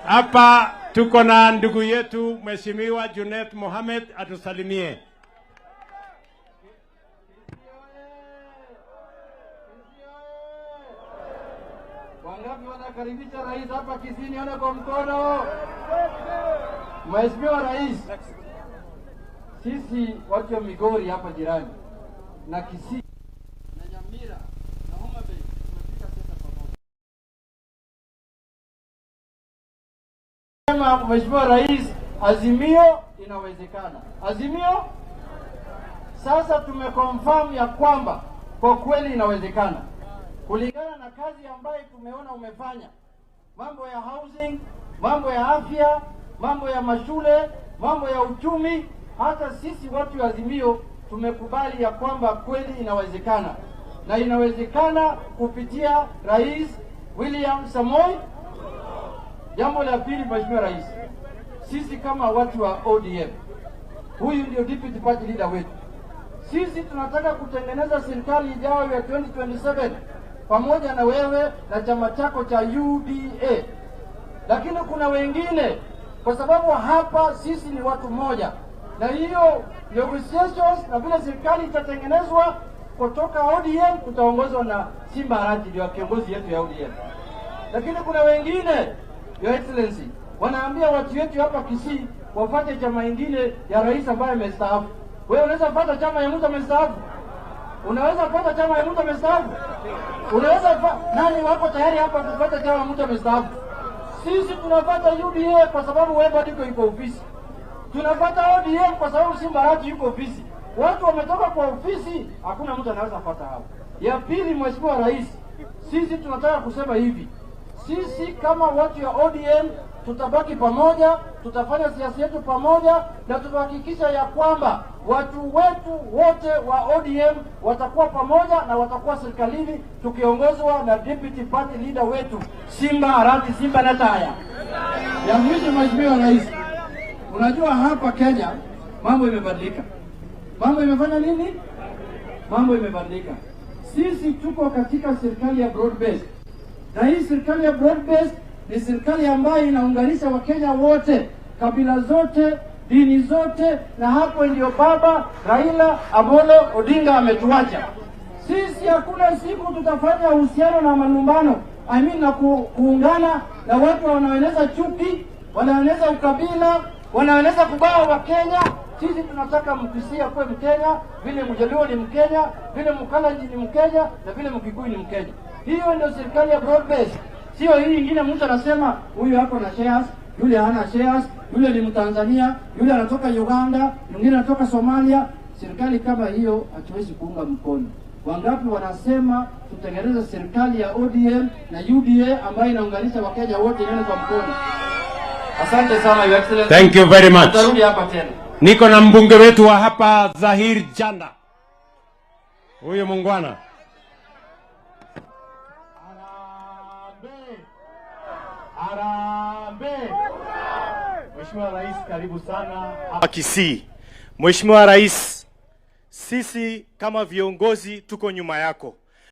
Hapa tuko na ndugu yetu Mheshimiwa Junet Mohamed atusalimie. Wangapi wanakaribisha rais hapa Kisii? Nione kwa mkono. Mheshimiwa Rais, sisi watu wa Migori hapa jirani na Kisii na Nyamira na Homa Bay tumefika sasa pamoja. Mheshimiwa Rais, azimio inawezekana. Azimio sasa tumeconfirm ya kwamba kwa kweli inawezekana. Kulingana na kazi ambayo tumeona umefanya, mambo ya housing, mambo ya afya, mambo ya mashule, mambo ya uchumi, hata sisi watu wa Azimio tumekubali ya kwamba kweli inawezekana, na inawezekana kupitia Rais William Samoei. Jambo la pili, Mheshimiwa Rais, sisi kama watu wa ODM, huyu ndio deputy party leader wetu. Sisi tunataka kutengeneza serikali ijayo ya 2027 pamoja na wewe na chama chako cha UDA. Lakini kuna wengine, kwa sababu hapa sisi ni watu moja, na hiyo negotiations na vile serikali itatengenezwa kutoka ODM kutaongozwa na Simba Arati, ndio kiongozi yetu ya ODM. Lakini kuna wengine, Your Excellency, wanaambia watu wetu hapa Kisii wafuate chama ingine ya rais ambaye amestaafu. Wewe unaweza kupata chama ya mtu amestaafu? Unaweza kupata chama ya mtu amestaafu? Nani wako tayari hapa kupata chama ya mtu amestaafu? Sisi tunapata UDA kwa sababu wewe bado yuko ofisi. Tunapata ODM kwa sababu Simba Arati yuko ofisi. Watu wametoka kwa ofisi, hakuna mtu anaweza kupata hapo. Ya pili, Mheshimiwa Rais, sisi tunataka kusema hivi. Sisi kama watu ya ODM tutabaki pamoja, tutafanya siasa yetu pamoja, na tutahakikisha ya kwamba watu wetu wote wa ODM watakuwa pamoja na watakuwa serikalini tukiongozwa na deputy party leader wetu Simba Arati, Simba na Taya. Ya mwisho, Mheshimiwa Rais, unajua hapa Kenya mambo imebadilika. Mambo imefanya nini? Mambo imebadilika. Sisi tuko katika serikali ya broad based. Na hii serikali ya broad based ni serikali ambayo inaunganisha Wakenya wote, kabila zote, dini zote, na hapo ndio baba Raila Amolo Odinga ametuacha. Sisi hakuna siku tutafanya uhusiano na malumbano, na kuungana na watu wanaoeneza chuki, wanaoeneza ukabila, wanaoeneza kubawa Wakenya. Sisi tunataka Mkisii akuwe Mkenya, vile Mjaluo ni Mkenya, vile Mkalenjin ni Mkenya, na vile Mkikuyu ni Mkenya. Hiyo ndio serikali ya broad based. Sio hii ingine mtu anasema huyu hapo na shares, yule hana shares, yule ni Mtanzania, yule anatoka Uganda, mwingine anatoka Somalia. Serikali kama hiyo hatuwezi kuunga mkono. Wangapi wanasema tutengeneze serikali ya ODM na UDA ambayo inaunganisha Wakenya wote nene kwa mkono. Asante sana, Your Excellency. Thank you very much. Tutarudi hapa tena. Niko na mbunge wetu wa hapa Zahir Janda. Huyo mungwana. Harambee. Mheshimiwa Rais, karibu sana hapa Kisii. Mheshimiwa Rais, sisi kama viongozi tuko nyuma yako.